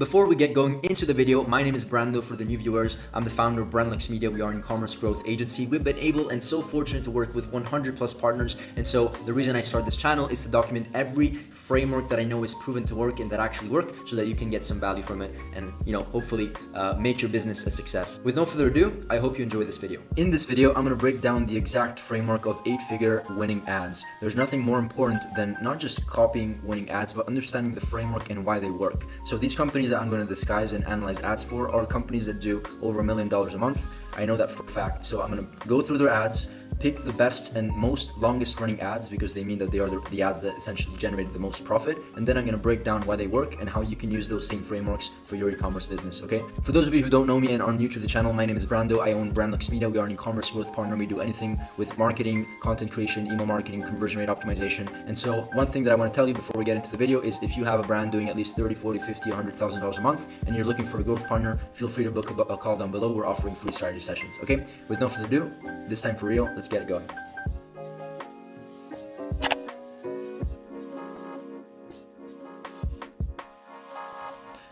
Before we get going into the video, my name is Brando for the new viewers. I'm the founder of Brandlux Media. We are an e-commerce growth agency. We've been able and so fortunate to work with 100 plus partners. And so the reason I started this channel is to document every framework that I know is proven to work and that actually work so that you can get some value from it and, hopefully make your business a success. With no further ado, I hope you enjoy this video. In this video, I'm going to break down the exact framework of 8-figure winning ads. There's nothing more important than not just copying winning ads, but understanding the framework and why they work. So these companies that I'm going to disguise and analyze ads for are companies that do over $1 million a month. I know that for a fact. So I'm going to go through their ads, pick the best and most longest running ads because they mean that they are the ads that essentially generated the most profit. And then I'm going to break down why they work and how you can use those same frameworks for your e-commerce business. Okay. For those of you who don't know me and are new to the channel, my name is Brando. I own Brandlux Media. We are an e-commerce growth partner. We do anything with marketing, content creation, email marketing, conversion rate optimization. And so one thing that I want to tell you before we get into the video is if you have a brand doing at least 30, 40, 50, $100,000 a month and you're looking for a growth partner, feel free to book a call down below. We're offering free strategy sessions. Okay. With no further ado, this time for real, let's get it going.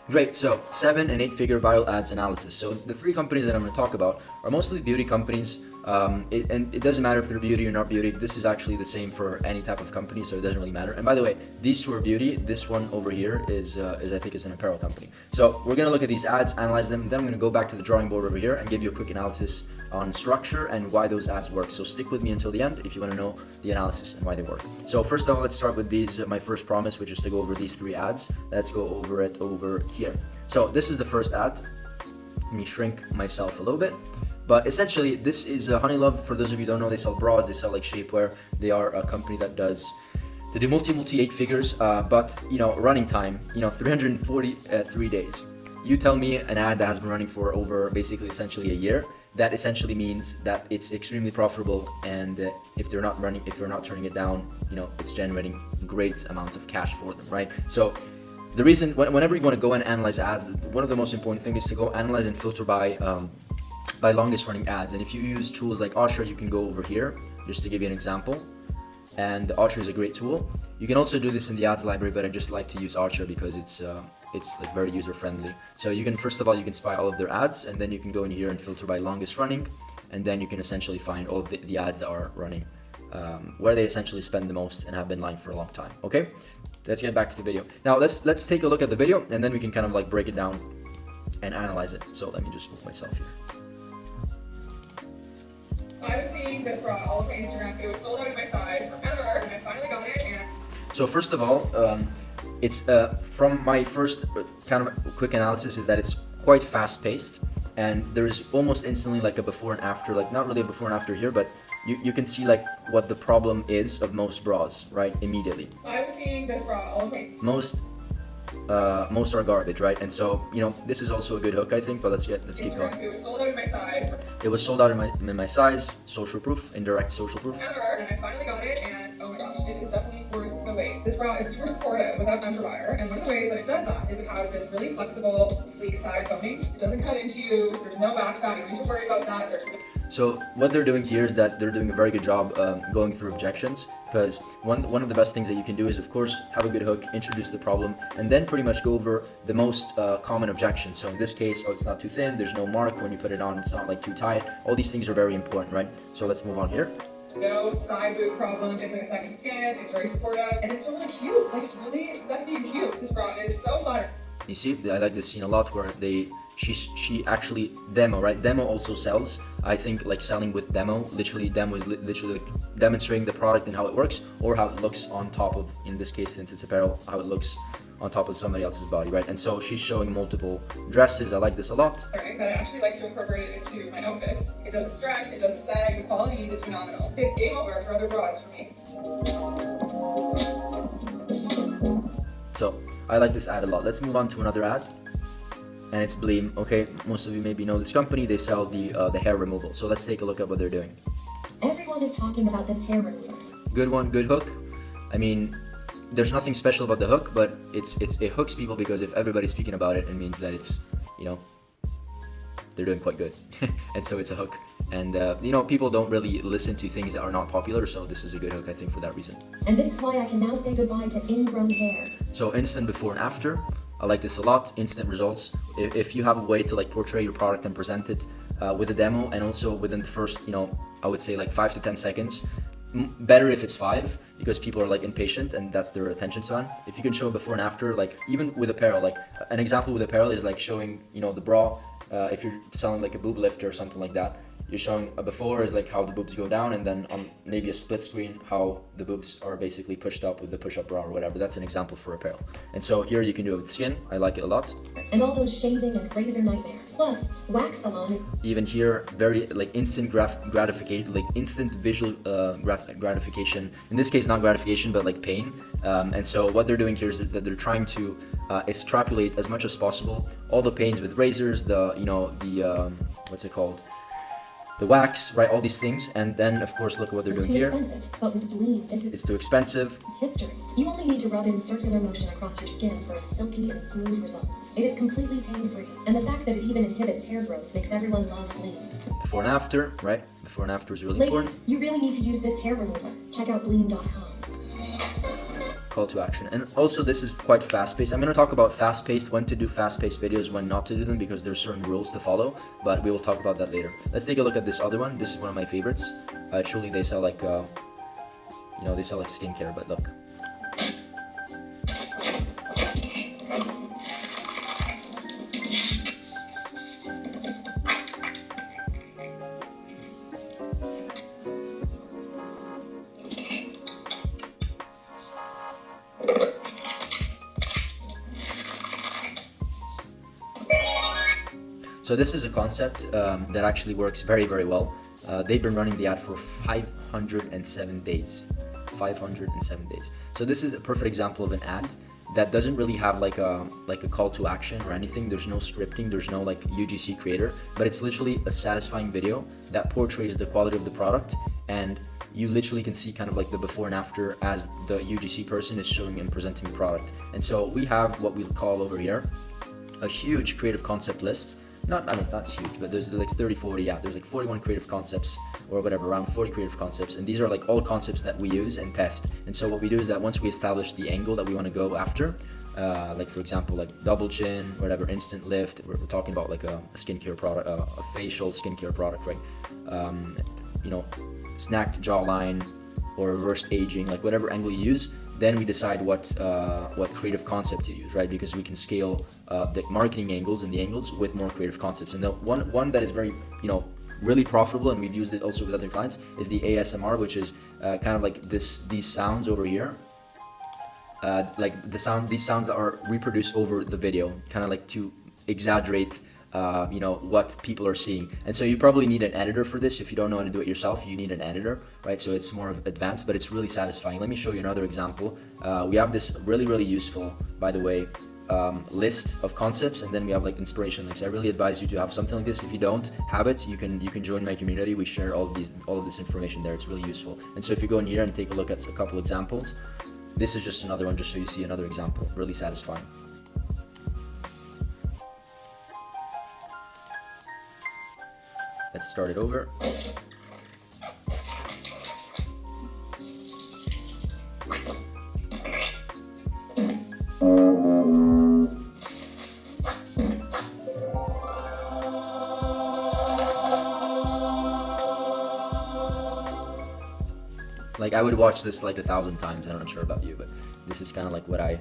Great, so 7- and 8-figure viral ads analysis. So the three companies that I'm going to talk about are mostly beauty companies. And it doesn't matter if they're beauty or not beauty. This is actually the same for any type of company, so it doesn't really matter. And by the way, these two are beauty. This one over here is I think is an apparel company. So we're gonna look at these ads, analyze them. Then I'm gonna go back to the drawing board over here and give you a quick analysis on structure and why those ads work. So stick with me until the end if you want to know the analysis and why they work. So first of all, let's start with these. My first promise, which is to go over these three ads. Let's go over it over here. So this is the first ad. Let me shrink myself a little bit. But essentially, this is Honeylove. For those of you who don't know, they sell bras, they sell like shapewear. They are a company that they do multi 8 figures, but running time, 343 days. You tell me an ad that has been running for over basically essentially a year. That essentially means that it's extremely profitable, and if they're not turning it down, it's generating great amounts of cash for them, right? So the reason, whenever you want to go and analyze ads, one of the most important things is to go analyze and filter by longest running ads. And if you use tools like Osher, you can go over here just to give you an example. And Osher is a great tool. You can also do this in the ads library, but I just like to use Osher because it's like very user friendly. So you can, first of all, you can spy all of their ads, and then you can go in here and filter by longest running, and then you can essentially find all of the ads that are running, where they essentially spend the most and have been lying for a long time. Okay, let's get back to the video. Now let's take a look at the video, and then we can kind of like break it down and analyze it. So let me just move myself here. I was seeing this bra all over Instagram. It was sold out in my size forever, and I finally got it. And so first of all, it's from my first kind of quick analysis is that it's quite fast paced, and there's almost instantly like a before and after, like not really a before and after here, but you can see like what the problem is of most bras, right? Immediately. I was seeing this bra all over. Most are garbage, right? And so this is also a good hook, I think. But let's keep going. It was sold out in my size. It was sold out in my size. Social proof, indirect social proof. Ever, and I finally got it, and oh my gosh, it is definitely worth the wait. This bra is super supportive without underwire, and one of the ways that it does that is it has this really flexible, sleek side boning. It doesn't cut into you. There's no back fat. You don't need to worry about that. So what they're doing here is that they're doing a very good job going through objections, because one of the best things that you can do is, of course, have a good hook, introduce the problem, and then pretty much go over the most common objections. So in this case, it's not too thin, there's no mark when you put it on, it's not like too tight. All these things are very important, right? So let's move on here. No side boob problem, it's like a second skin, it's very supportive, and it's still really cute. Like, it's really sexy and cute. This bra is so flattering. You see, I like this scene a lot where she actually demo, right? Demo also sells. I think like selling with demo, demo is literally demonstrating the product and how it works, or how it looks on top of, in this case, since it's apparel, how it looks on top of somebody else's body, right? And so she's showing multiple dresses. I like this a lot. Alright, but I actually like to incorporate it into my outfits. It doesn't stretch, it doesn't sag, the quality is phenomenal. It's game over for other bras for me. So I like this ad a lot. Let's move on to another ad. And it's Bleem. Okay, most of you maybe know this company. They sell the hair removal. So let's take a look at what they're doing. Everyone is talking about this hair remover. Good one, good hook. I mean, there's nothing special about the hook, but it hooks people because if everybody's speaking about it, it means that it's they're doing quite good. And so it's a hook. And people don't really listen to things that are not popular, so this is a good hook, I think, for that reason. And this is why I can now say goodbye to ingrown hair. So instant before and after. I like this a lot. Instant results. If you have a way to like portray your product and present it with a demo, and also within the first, I would say like 5 to 10 seconds. Better if it's 5, because people are like impatient and that's their attention span. If you can show before and after, like even with apparel, like an example with apparel is like showing, the bra. If you're selling like a boob lifter or something like that, you're showing a before is like how the boobs go down, and then on maybe a split screen how the boobs are basically pushed up with the push-up bra or whatever. That's an example for apparel. And so here you can do it with skin. I like it a lot. And all those shaving and razor nightmare. Plus, wax salon. Even here, very like instant gratification, like instant visual gratification. In this case, not gratification, but like pain. And so what they're doing here is that they're trying to extrapolate as much as possible all the pains with razors, what's it called? The wax, right? All these things, and then of course look what they're doing here. It's too expensive, but with Bleem, It's too expensive. history. You only need to rub in circular motion across your skin for a silky and smooth results. It is completely pain-free, and the fact that it even inhibits hair growth makes everyone love Bleem. Before and after, right? Before and after is really important. Ladies, you really need to use this hair remover. Check out Bleem.com. Call to action. And also this is quite fast-paced. I'm going to talk about fast-paced, when to do fast-paced videos, when not to do them, because there's certain rules to follow, but we will talk about that later. Let's take a look at this other one. This is one of my favorites. Truly they sell like they sell like skincare, but look. So this is a concept that actually works very, very well. They've been running the ad for 507 days. 507 days. So this is a perfect example of an ad that doesn't really have like a call to action or anything. There's no scripting, there's no like UGC creator, but it's literally a satisfying video that portrays the quality of the product, and you literally can see kind of like the before and after as the UGC person is showing and presenting the product. And so we have what we call over here a huge creative concept list. Not huge, but there's like 30, 40, yeah, there's like 41 creative concepts or whatever, around 40 creative concepts, and these are like all concepts that we use and test. And so what we do is that once we establish the angle that we want to go after, like for example, like double chin, whatever, instant lift, we're talking about like a skincare product, a facial skincare product, right? Snacked jawline or reversed aging, like whatever angle you use, then we decide what creative concept to use, right? Because we can scale the marketing angles and the angles with more creative concepts. And the one that is very, really profitable, and we've used it also with other clients, is the ASMR, which is kind of like these sounds over here, like these sounds that are reproduced over the video, kind of like to exaggerate what people are seeing. And so you probably need an editor for this. If you don't know how to do it yourself, you need an editor, right? So it's more of advanced, but it's really satisfying. Let me show you another example. We have this really, really useful, by the way, list of concepts, and then we have like inspiration links. I really advise you to have something like this. If you don't have it, you can join my community. We share all of this information there. It's really useful. And so if you go in here and take a look at a couple examples, this is just another one, just so you see another example. Really satisfying. Let's start it over. Like I would watch this like 1,000 times. I'm not sure about you, but this is kind of like what I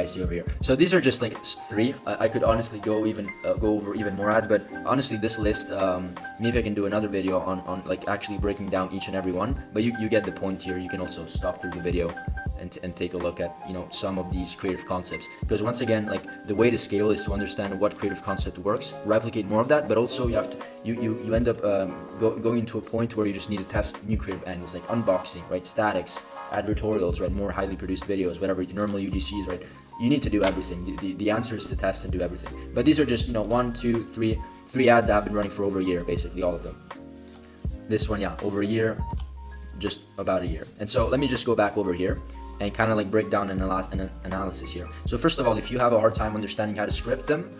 see over here. So these are just like 3. I could honestly go over even more ads, but honestly this list, maybe I can do another video on like actually breaking down each and every one, but you get the point here. You can also stop through the video and take a look at some of these creative concepts, because once again, like the way to scale is to understand what creative concept works, replicate more of that, but also you have to you end up going to a point where you just need to test new creative angles, like unboxing, right, statics, advertorials, right, more highly produced videos, whatever, normal UGCs, right? You need to do everything. The answer is to test and do everything. But these are just 1, 2, 3 ads that have been running for over a year, basically all of them. This one, yeah, over a year, just about a year. And so let me just go back over here and kind of like break down an analysis here. So first of all, if you have a hard time understanding how to script them,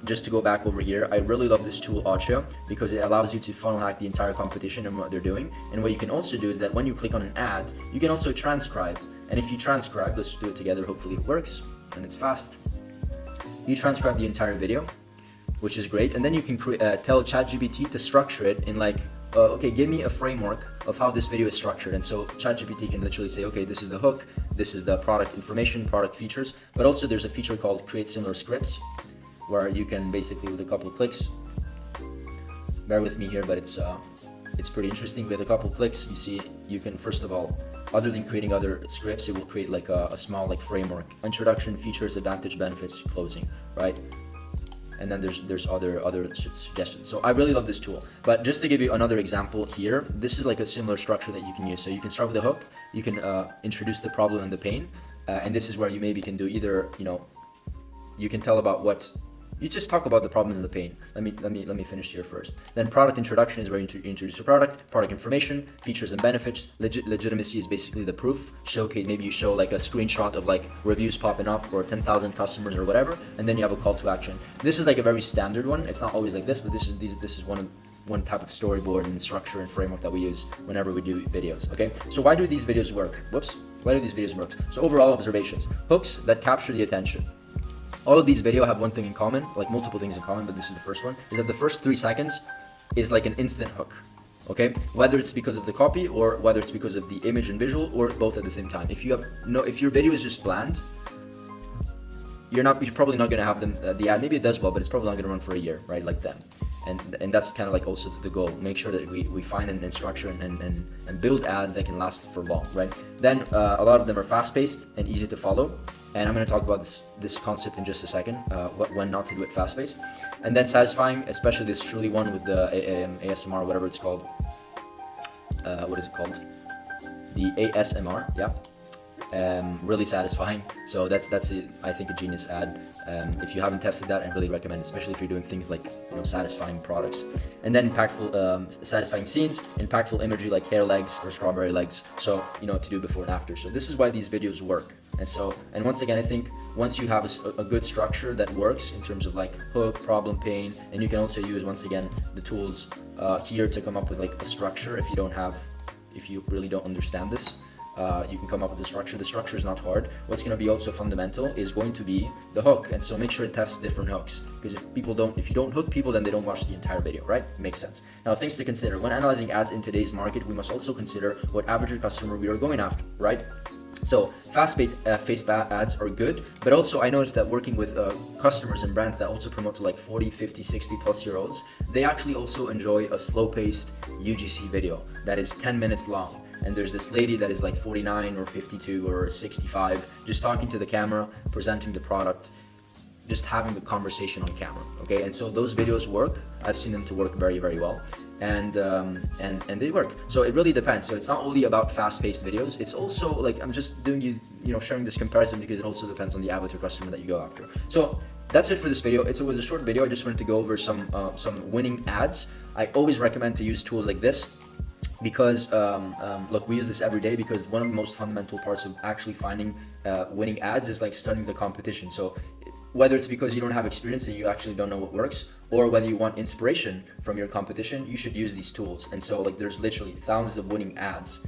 just to go back over here, I really love this tool Acha, because it allows you to funnel hack the entire competition and what they're doing. And what you can also do is that when you click on an ad, you can also transcribe. And if you transcribe, let's do it together, hopefully it works and it's fast. you transcribe the entire video, which is great. And then you can tell ChatGPT to structure it in like, okay, give me a framework of how this video is structured. And so ChatGPT can literally say, okay, this is the hook, this is the product information, product features, but also there's a feature called create similar scripts, where you can basically, with a couple of clicks, bear with me here, but it's pretty interesting. With a couple of clicks, you see, you can, first of all, other than creating other scripts, it will create like a small like framework, introduction, features, advantage, benefits, closing, right? And then there's other suggestions. So I really love this tool. But just to give you another example here, this is like a similar structure that you can use. So you can start with the hook, you can introduce the problem and the pain, and this is where you maybe can do either, you can tell about what, you just talk about the problems and the pain. Let me finish here first. Then product introduction is where you introduce your product information, features and benefits. Legitimacy is basically the proof. Showcase, maybe you show like a screenshot of like reviews popping up or 10,000 customers or whatever, and then you have a call to action. This is like a very standard one. It's not always like this, but this is one type of storyboard and structure and framework that we use whenever we do videos. Okay, so why do these videos work? Why do these videos work? So overall observations, hooks that capture the attention. All of these videos have one thing in common, like multiple things in common, but this is the first one, is that the first 3 seconds is like an instant hook, okay? Whether it's because of the copy or whether it's because of the image and visual or both at the same time. If your video is just bland, you're probably not gonna have the ad, maybe it does well, but it's probably not gonna run for a year, right? Like them. And that's kind of like also the goal. Make sure that we find and structure and build ads that can last for long, right? Then a lot of them are fast-paced and easy to follow. And I'm going to talk about this concept in just a second, when not to do it fast-paced. And then satisfying, especially this truly one with the ASMR, whatever it's called. What is it called? The ASMR, yeah. Really satisfying. So that's I think a genius ad. If you haven't tested that, I really recommend it, especially if you're doing things like satisfying products. And then impactful, satisfying scenes, impactful imagery like hair legs or strawberry legs. So to do before and after. So this is why these videos work. And once again, I think once you have a good structure that works in terms of like hook, problem, pain, and you can also use, once again, the tools here to come up with like a structure. If you really don't understand this, you can come up with the structure. The structure is not hard. What's going to be also fundamental is going to be the hook. And so make sure to test different hooks, because if you don't hook people, then they don't watch the entire video, right? Makes sense. Now, things to consider. When analyzing ads in today's market, we must also consider what average customer we are going after, right? So fast-paced ads are good, but also I noticed that working with customers and brands that also promote to like 40, 50, 60 plus year olds, they actually also enjoy a slow-paced UGC video that is 10 minutes long. And there's this lady that is like 49 or 52 or 65, just talking to the camera, presenting the product, just having the conversation on camera, okay? And so those videos work. I've seen them to work very, very well. And they work. So it really depends. So it's not only about fast-paced videos. It's also like, I'm just doing sharing this comparison because it also depends on the avatar customer that you go after. So that's it for this video. It was a short video. I just wanted to go over some winning ads. I always recommend to use tools like this because look, we use this every day, because one of the most fundamental parts of actually finding winning ads is like studying the competition. So whether it's because you don't have experience and you actually don't know what works, or whether you want inspiration from your competition, you should use these tools. And so like there's literally thousands of winning ads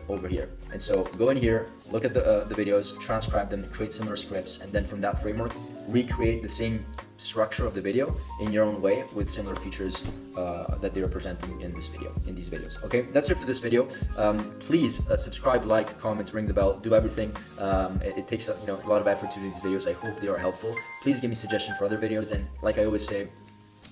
over here. And so go in here, look at the videos, transcribe them, create similar scripts, and then from that framework, recreate the same structure of the video in your own way with similar features that they are presenting in these videos. Okay, that's it for this video. Please subscribe, like, comment, ring the bell, do everything. It takes a lot of effort to do these videos. I hope they are helpful. Please give me suggestions for other videos, and like I always say,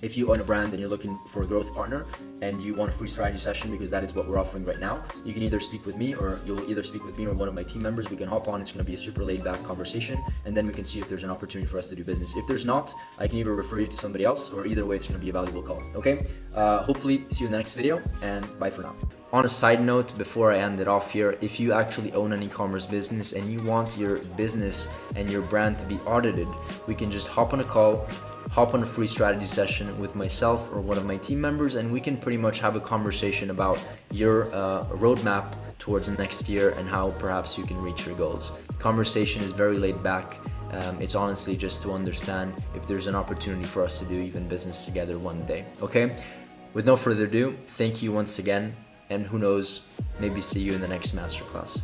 if you own a brand and you're looking for a growth partner and you want a free strategy session, because that is what we're offering right now, you can either speak with me, or you'll either speak with me or one of my team members. We can hop on. It's going to be a super laid back conversation, and then we can see if there's an opportunity for us to do business. If there's not, I can either refer you to somebody else, or either way, it's going to be a valuable call. Okay, hopefully see you in the next video, and bye for now. On a side note, before I end it off here, if you actually own an e-commerce business and you want your business and your brand to be audited, we can just hop on a call, hop on a free strategy session with myself or one of my team members, and we can pretty much have a conversation about your roadmap towards next year and how perhaps you can reach your goals. The conversation is very laid back. It's honestly just to understand if there's an opportunity for us to do even business together one day. Okay, with no further ado, thank you once again, and who knows, maybe see you in the next masterclass.